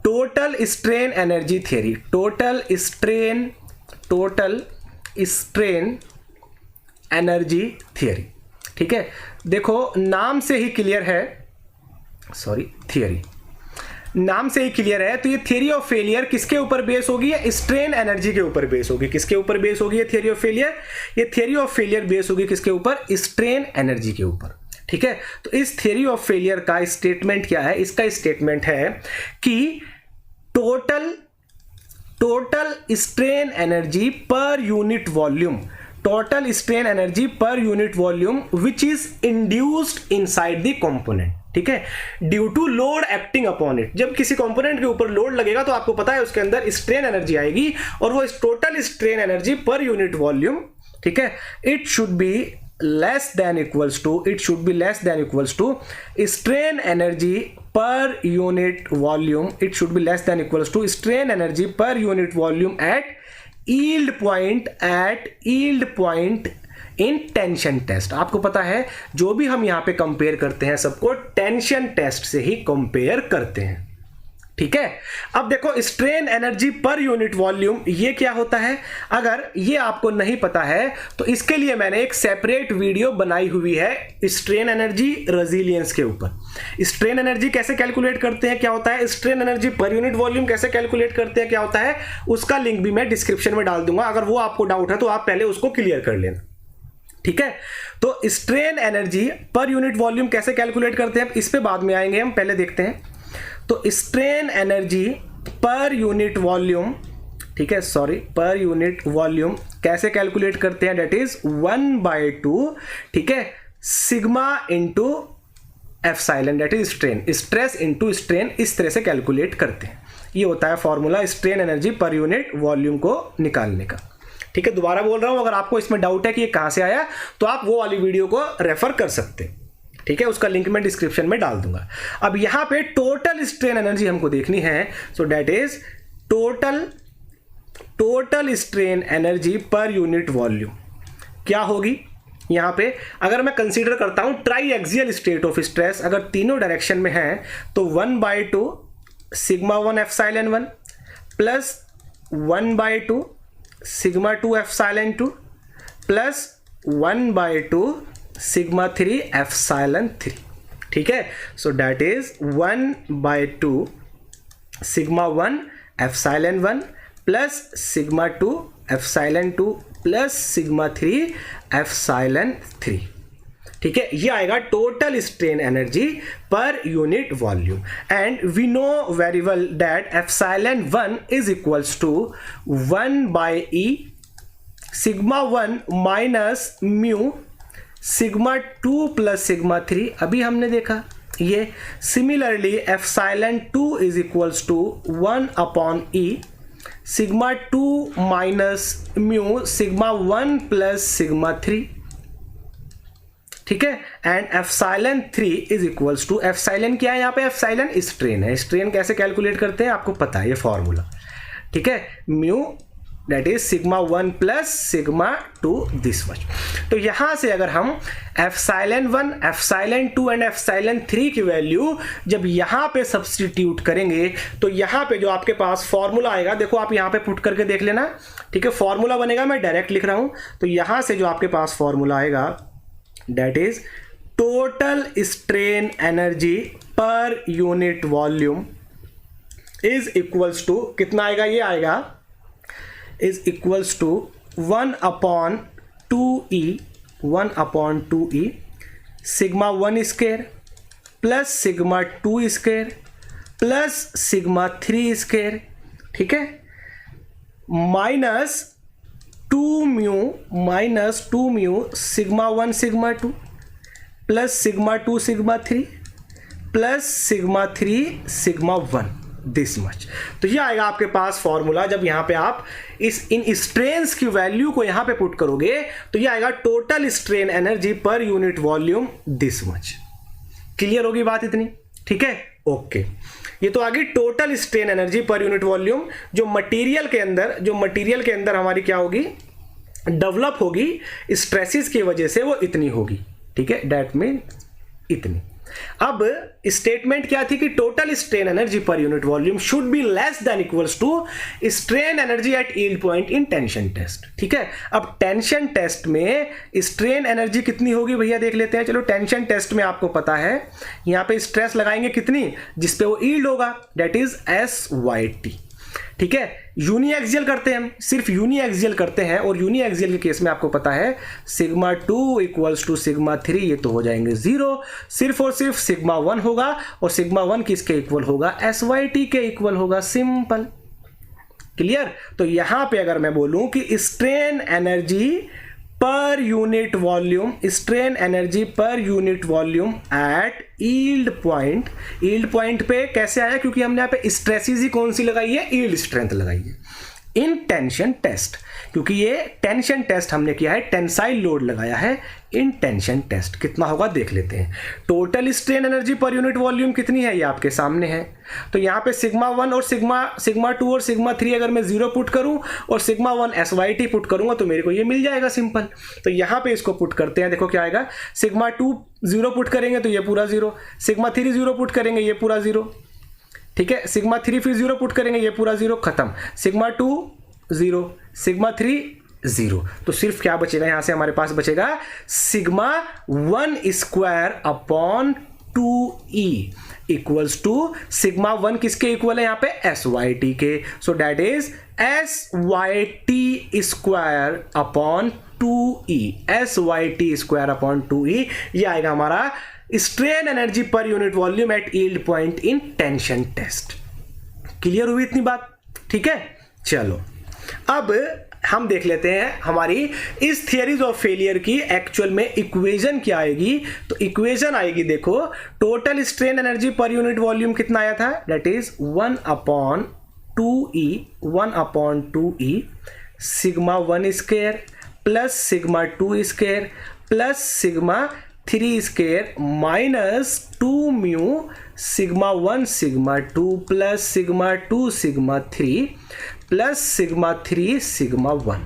Total strain energy theory, total strain energy theory. ठीक है, देखो नाम से ही क्लियर है, सॉरी थियरी, नाम से ही क्लियर है। तो ये थियरी ऑफ फेलियर किसके ऊपर बेस होगी? स्ट्रेन एनर्जी के ऊपर बेस होगी। किसके ऊपर बेस होगी ये थियरी ऑफ फेलियर? ये थियरी ऑफ फेलियर बेस होगी किसके ऊपर? स्ट्रेन एनर्जी के ऊपर। ठीक है, तो इस थियरी ऑफ फेलियर का स्टेटमेंट क्या है? इसका स्टेटमेंट है कि total strain energy per unit volume, total strain energy per unit volume which is induced inside the component. ठीक है, due to load acting upon it. जब किसी कंपोनेंट के ऊपर लोड लगेगा तो आपको पता है उसके अंदर स्ट्रेन एनर्जी आएगी, और वो total strain energy per unit volume, ठीक है, it should be less than equals to strain energy per unit volume, it should be less than equals to strain energy per unit volume at yield point in tension test. आपको पता है जो भी हम यहां पे कंपेयर करते हैं सबको टेंशन टेस्ट से ही कंपेयर करते हैं। ठीक है, अब देखो strain energy per unit volume ये क्या होता है? अगर ये आपको नहीं पता है तो इसके लिए मैंने एक सेपरेट वीडियो बनाई हुई है स्ट्रेन एनर्जी रेजिलियंस के ऊपर। स्ट्रेन एनर्जी कैसे कैलकुलेट करते हैं, क्या होता है, strain energy per unit volume कैसे कैलकुलेट करते हैं, क्या होता है, उसका लिंक भी मैं डिस्क्रिप्शन में डाल दूंगा। अगर वो आपको डाउट है तो आप पहले उसको क्लियर कर लेना। ठीक है, तो strain energy per unit volume कैसे कैलकुलेट करते हैं इस पे बाद में आएंगे, हम पहले देखते हैं। तो strain energy per unit volume, ठीक है, सॉरी, पर यूनिट वॉल्यूम कैसे कैलकुलेट करते हैं? डेट इज 1/2, ठीक है, sigma into epsilon, that is strain, stress into strain, इस तरह से कैलकुलेट करते हैं। ये होता है formula strain energy per unit volume को निकालने का। ठीक है, दोबारा बोल रहा हूं, अगर आपको इसमें डाउट है कि ये कहां से आया तो आप वो वाली वीडियो को रेफर कर सकते हैं। ठीक है, उसका लिंक मैं डिस्क्रिप्शन में डाल दूंगा। अब यहां पे टोटल स्ट्रेन एनर्जी हमको देखनी है, so that is total strain energy per unit volume क्या होगी? यहां पे अगर मैं कंसीडर करता हूं triaxial state of stress, अगर तीनों डायरेक्शन में है तो 1/2 sigma 1 epsilon 1 plus 1/2 sigma 2 epsilon 2 plus 1/2 sigma 3 epsilon 3। ठीक है, so that is 1/2 sigma 1 epsilon 1 plus sigma 2 epsilon 2 plus sigma 3 epsilon 3। ठीक है, ये आएगा total strain energy per unit volume. And we know very well that epsilon 1 is equals to 1/e sigma 1 minus mu sigma 2 plus sigma 3, अभी हमने देखा ये। Similarly epsilon 2 is equals to 1/e sigma 2 minus mu sigma 1 plus sigma 3। ठीक है, and epsilon 3 is equals to, epsilon क्या है यहाँ पे? एप्सिलॉन स्ट्रेन है। स्ट्रेन कैसे कैलकुलेट करते हैं आपको पता है ये फॉर्मूला। ठीक है, mu that is sigma 1 plus sigma 2 this much. तो यहां से अगर हम एप्सिलॉन 1, एप्सिलॉन 2 एंड एप्सिलॉन 3 की वैल्यू जब यहां पे सब्स्टिट्यूट करेंगे तो यहां पे जो आपके पास फॉर्मूला आएगा, देखो आप यहां पे पुट करके देख लेना। ठीक है, फॉर्मूला बनेगा, मैं डायरेक्ट लिख रहा हूं। तो यहां से जो आपके पास फॉर्मूला आएगा that is total strain energy per unit volume is equals to, कितना आएगा? ये आएगा is equals to 1/2e sigma 1 square plus sigma 2 square plus sigma 3 square, ठीक है, minus 2 mu sigma 1 sigma 2 plus sigma 2 sigma 3 plus sigma 3 sigma 1 this much. तो ये आएगा आपके पास फॉर्मूला। जब यहां पे आप इन स्ट्रेन्स की वैल्यू को यहां पे पुट करोगे तो ये आएगा total strain energy per unit volume this much. Clear होगी बात इतनी? ठीक है, ओके। ये तो आ गई total strain energy per unit volume जो मटेरियल के अंदर हमारी क्या होगी, डेवलप होगी स्ट्रेसेस की वजह से, वो इतनी होगी। ठीक है, दैट मीन इतनी। अब स्टेटमेंट क्या थी कि total strain energy per unit volume should be less than equals to strain energy at yield point in tension test. ठीक है, अब टेंशन टेस्ट में स्ट्रेन एनर्जी कितनी होगी भैया देख लेते हैं। चलो टेंशन टेस्ट में आपको पता है यहां पे स्ट्रेस लगाएंगे कितनी, जिसपे वो यील्ड होगा, दैट इज SYT। ठीक है, यूनी एक्सियल करते हैं हम, सिर्फ यूनी एक्सियल करते हैं, और यूनी एक्सियल के केस में आपको पता है सिग्मा 2 इक्वल्स टू सिग्मा 3, ये तो हो जाएंगे 0, सिर्फ और सिर्फ सिग्मा 1 होगा, और सिग्मा 1 किसके इक्वल होगा, SYT के इक्वल होगा, सिंपल। क्लियर। तो यहां पे अगर मैं बोलूं कि strain energy per unit volume, strain energy per unit volume at yield point पे कैसे आया, क्योंकि हमने यहाँ पे स्ट्रेसिस ही कौन सी लगाई है, यील्ड स्ट्रेंथ लगाई है इन टेंशन टेस्ट, क्योंकि ये टेंशन टेस्ट हमने किया है, टेंसाइल लोड लगाया है इन टेंशन टेस्ट। कितना होगा देख लेते हैं। Total strain energy per unit volume कितनी है, ये आपके सामने है। तो यहाँ पे सिग्मा 1 और सिग्मा 2 और सिग्मा 3 अगर मैं 0 पुट करूं और सिग्मा 1 SYT पुट करूंगा तो मेरे को ये मिल जाएगा सिंपल। तो यहाँ पे इसको पुट करते हैं, देखो क्या आएगा, सिग्मा 2 0 पुट करेंगे तो ये पूरा 0, सिग्मा 3 0 पुट करेंगे ये पूरा 0, ठीक है, सिग्मा 3 फिर 0 पुट करेंगे ये पूरा 0, खत्म, सिग्मा 2 0, सिग्मा 3 0। तो सिर्फ क्या बचेगा यहां से, हमारे पास बचेगा sigma 1 square upon 2E equals to sigma 1 किसके इक्वल है यहाँ पे, SYT के। So that is SYT square upon 2E, SYT square upon 2E, ये आएगा हमारा strain energy per unit volume at yield point in tension test. Clear हुई इतनी बात। ठीक है, चलो अब हम देख लेते हैं हमारी इस थियरीज ऑफ फेलियर की एक्चुअल में इक्वेशन क्या आएगी। तो इक्वेशन आएगी, देखो, total strain energy per unit volume कितना आया था, that is 1/2E sigma 1 square plus sigma 2 square plus sigma 3 square minus 2 mu sigma 1 sigma 2 plus sigma 2 sigma 3 plus sigma 3 sigma 1।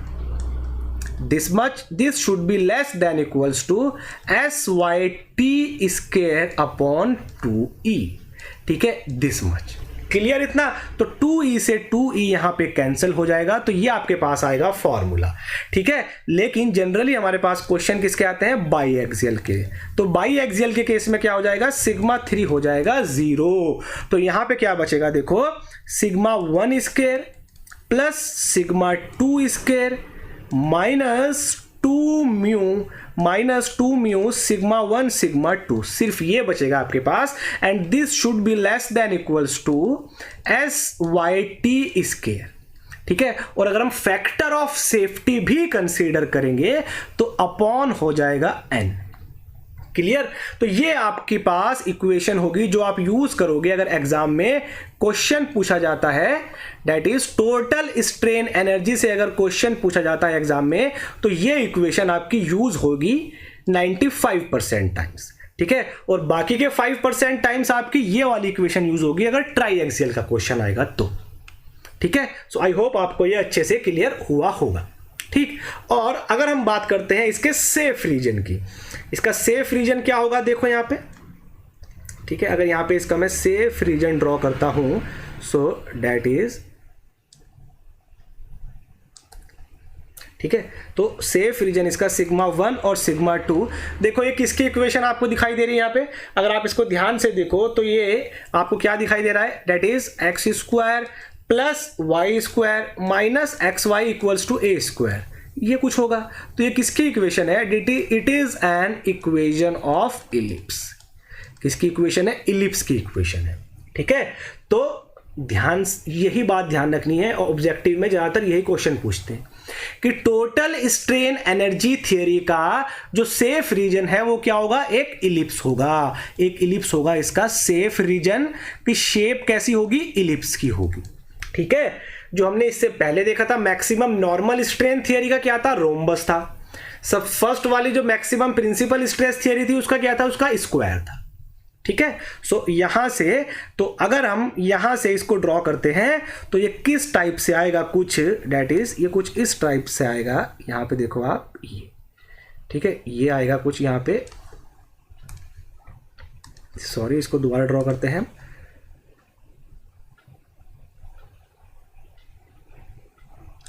this should be less than equals to SYT square upon 2E। ठीक है, this much। Clear इतना। तो 2E से 2E यहां पे cancel हो जाएगा, तो ये आपके पास आएगा फॉर्मूला। ठीक है, लेकिन जनरली हमारे पास क्वेश्चन किसके आते हैं, बाई एक्सियल के। तो बाई एक्सियल के केस में क्या हो जाएगा, सिग्मा 3 हो जाएगा 0। तो यहां पे क्या बचेगा, देखो, sigma 1 square plus sigma 2 square minus 2 mu sigma 1 sigma 2, सिर्फ ये बचेगा आपके पास। And this should be less than equals to SYT square. ठीक है, और अगर हम फैक्टर ऑफ सेफ्टी भी कंसीडर करेंगे तो अपॉन हो जाएगा n। क्लियर। तो ये आपके पास इक्वेशन होगी जो आप यूज करोगे अगर एग्जाम में क्वेश्चन पूछा जाता है, that is total strain energy से अगर क्वेश्चन पूछा जाता है एग्जाम में, तो ये इक्वेशन आपकी यूज होगी 95% टाइम्स। ठीक है, और बाकी के 5% टाइम्स आपकी ये वाली इक्वेशन यूज होगी अगर ट्राई एक्सियल का क्वेश्चन आएगा तो। ठीक है, सो आई होप आपको ये अच्छे से क्लियर हुआ होगा। ठीक, और अगर हम बात करते हैं इसके सेफ रीजन की, इसका सेफ रीजन क्या होगा, देखो यहां पे। ठीक है, अगर यहां पे इसका मैं सेफ रीजन ड्रॉ करता हूं, सो दैट इज, ठीक है, तो सेफ रीजन इसका सिग्मा 1 और सिग्मा 2। देखो ये किसकी इक्वेशन आपको दिखाई दे रही है यहाँ पे, अगर आप इसको ध्यान से देखो तो ये आपको क्या दिखाई दे रहा है, that is x square plus y square minus x y equals to a square, ये कुछ होगा। तो ये किसकी इक्वेशन है, it is an equation of ellipse. किसकी इक्वेशन है, इलिप्स की इक्वेशन है। ठीक है, तो ध्यान, यही बात ध्यान रखनी है, और ऑब्जेक्टिव में ज्यादातर यही क्वेश्चन पूछते हैं कि टोटल स्ट्रेन एनर्जी थ्योरी का जो सेफ रीजन है वो क्या होगा, एक इलिप्स होगा। एक इलिप्स होगा इसका सेफ रीजन की शेप कैसी होगी, इलिप्स की होगी। ठीक है, जो हमने इससे पहले देखा था मैक्सिमम नॉर्मल स्ट्रेन थियरी का क्या था, रोम्बस था। सब फर्स्ट वाली जो मैक्सिमम प्रिंसिपल स्ट्रेस थियरी थी उसका क्या था, उसका स्क्वायर था। ठीक है, सो यहां से, तो अगर हम यहां से इसको ड्रॉ करते हैं तो ये किस टाइप से आएगा, कुछ दैट इज ये कुछ इस टाइप से आएगा। यहां पे देखो आप ये, ठीक है, ये आएगा कुछ यहां पे सॉरी, इसको दोबारा ड्रॉ करते हैं।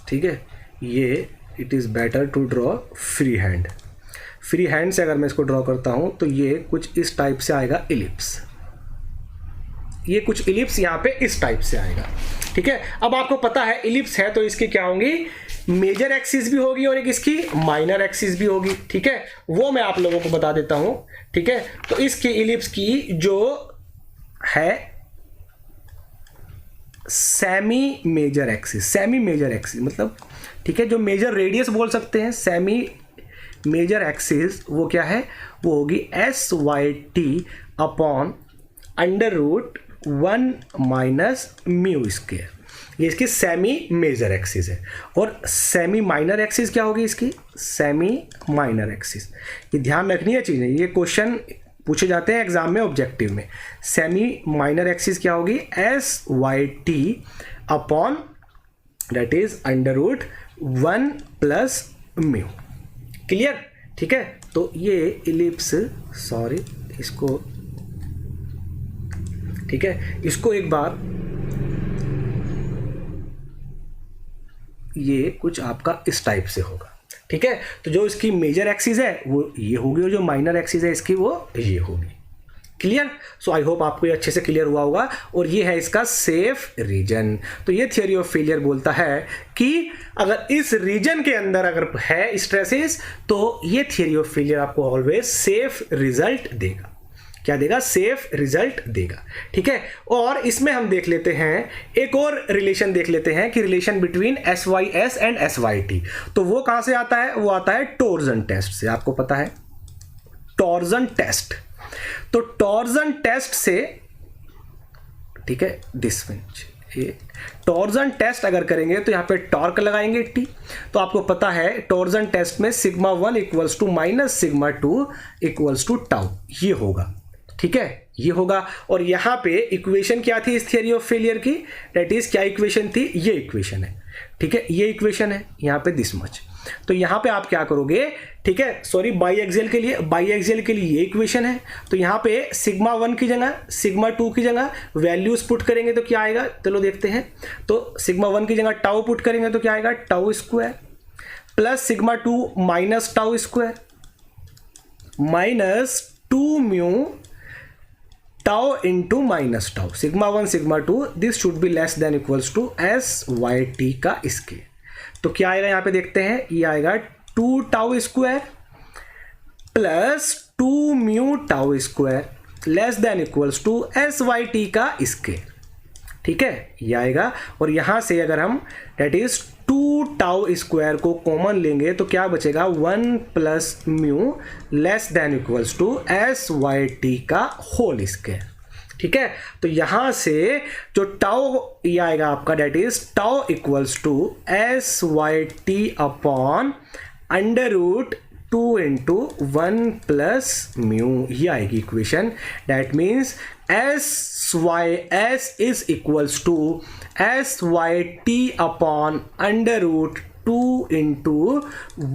ठीक है, ये it is better to draw free hand. Free hand से अगर मैं इसको ड्रॉ करता हूं तो ये कुछ इस टाइप से आएगा इलिप्स, ये कुछ इलिप्स यहाँ पे इस टाइप से आएगा। ठीक है, अब आपको पता है इलिप्स है तो इसकी क्या होंगी, मेजर एक्सिस भी होगी और एक इसकी माइनर एक्सिस भी होगी। ठीक है, वो मैं आप लोगों को बता देता हूं। ठीक है, तो इसकी इलिप्स की जो है semi major axis, semi major axis मतलब ठीक है, जो मेजर रेडियस बोल सकते हैं, सेमी मेजर एक्सिस वो क्या है, वो होगी SYT upon √1 minus mu square. ये इसकी सेमी मेजर एक्सिस है। और सेमी माइनर एक्सिस क्या होगी इसकी, सेमी माइनर एक्सिस। ये ध्यान रखनी है चीज़ें, ये क्वेश्चन पूछे जाते हैं एग्जाम में ऑब्जेक्टिव में। सेमी माइनर एक्सिस क्या होगी, SYT upon that is √1 plus mu. Clear? ठीक है, तो ये इलिप्स, सॉरी इसको, ठीक है, इसको एक बार, ये कुछ आपका इस टाइप से होगा। ठीक है, तो जो इसकी मेजर एक्सिस है वो ये होगी और जो माइनर एक्सिस है इसकी वो ये होगी। क्लियर? सो आई होप आपको ये अच्छे से क्लियर हुआ होगा। और ये है इसका सेफ रीजन। तो ये थ्योरी ऑफ फेलियर बोलता है कि अगर इस रीजन के अंदर अगर है स्ट्रेसेस तो ये थ्योरी ऑफ फेलियर आपको ऑलवेज सेफ रिजल्ट देगा। क्या देगा? सेफ रिजल्ट देगा। ठीक है, और इसमें हम देख लेते हैं एक और रिलेशन देख लेते हैं कि relation between SYS and SYT। तो वो कहां से आता है? वो आता है टॉर्जन टेस्ट से। आपको पता है टॉर्जन टेस्ट। तो टॉर्जन टेस्ट से, ठीक है, दिस ये टॉर्जन टेस्ट अगर करेंगे तो यहां पे टॉर्क लगाएंगे T। तो आपको पता है टॉर्जन टेस्ट में σ1 equals to minus σ2 equals to tau, ये होगा। ठीक है, ये होगा। और यहां पे इक्वेशन क्या थी इस थ्योरी ऑफ फेलियर की, दैट इज क्या इक्वेशन थी, ये इक्वेशन है। ठीक है, ये इक्वेशन है यहां पे दिस मच। तो यहां पे आप क्या करोगे, ठीक है, सॉरी बाई एक्सियल के लिए ये इक्वेशन है। तो यहां पे σ1 की जगह σ2 की जगह वैल्यूज पुट करेंगे तो क्या आएगा, चलो देखते हैं। तो σ1 की जगह टाउ पुट करेंगे तो क्या आएगा, tau square plus σ2 minus tau square minus 2 mu tau into minus tau, σ1 σ2 this should be less than equals to SYT का स्केयर। तो क्या आएगा यहां पे देखते हैं, ये आएगा 2 tau square plus 2 mu tau square less than equals to SYT का स्केयर। ठीक है, ये आएगा। और यहां से अगर हम दैट इज 2 टाउ स्क्वायर को कॉमन लेंगे तो क्या बचेगा, 1 plus mu less than equals to SYT का होल स्क्वायर। ठीक है, तो यहां से जो टाउ ये आएगा आपका that is tau equals to SYT upon √2 into 1 plus mu, ये आएगी इक्वेशन। That means SYS is equals to SYT upon √2 into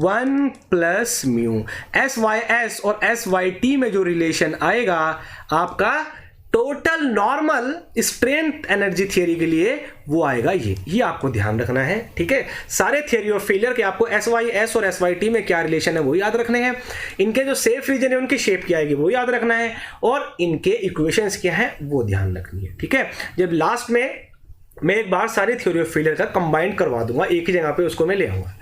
1 plus mu. SYS और SYT में जो रिलेशन आएगा आपका total normal strength energy theory के लिए वो आएगा ये आपको ध्यान रखना है। ठीक है, सारे थियरी ऑफ फेलियर के आपको SYS और SYT में क्या रिलेशन है वो याद रखने हैं, इनके जो सेफ रीजन है उनकी शेप क्या आएगी वो याद रखना है, और इनके इक्वेशंस क्या है वो ध्यान रखनी है। ठीक है, जब लास्ट में मैं एक बार सारे थ्योरी ऑफ फेलियर का कंबाइन करवा दूंगा, एक ही जगह पे उसको मैं ले आऊंगा।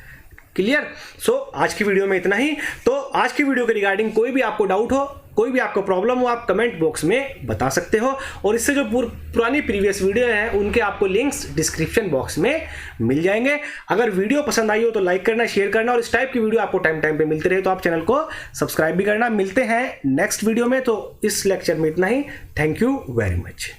क्लियर? सो आज की वीडियो में इतना ही। तो आज की वीडियो के रिगार्डिंग कोई भी आपको डाउट हो, कोई भी आपको प्रॉब्लम हो, आप कमेंट बॉक्स में बता सकते हो। और इससे जो पुरानी प्रीवियस वीडियो हैं उनके आपको लिंक्स डिस्क्रिप्शन बॉक्स में मिल जाएंगे। अगर वीडियो पसंद आई हो तो लाइक करना, शेयर करना, और इस टाइप की वीडियो आपको टाइम टाइम पे मिलते रहे तो आप चैनल को सब्सक्राइब भी करना। मिलते हैं नेक्स्ट वीडियो में। तो इस लेक्चर में इतना ही। Thank you very much.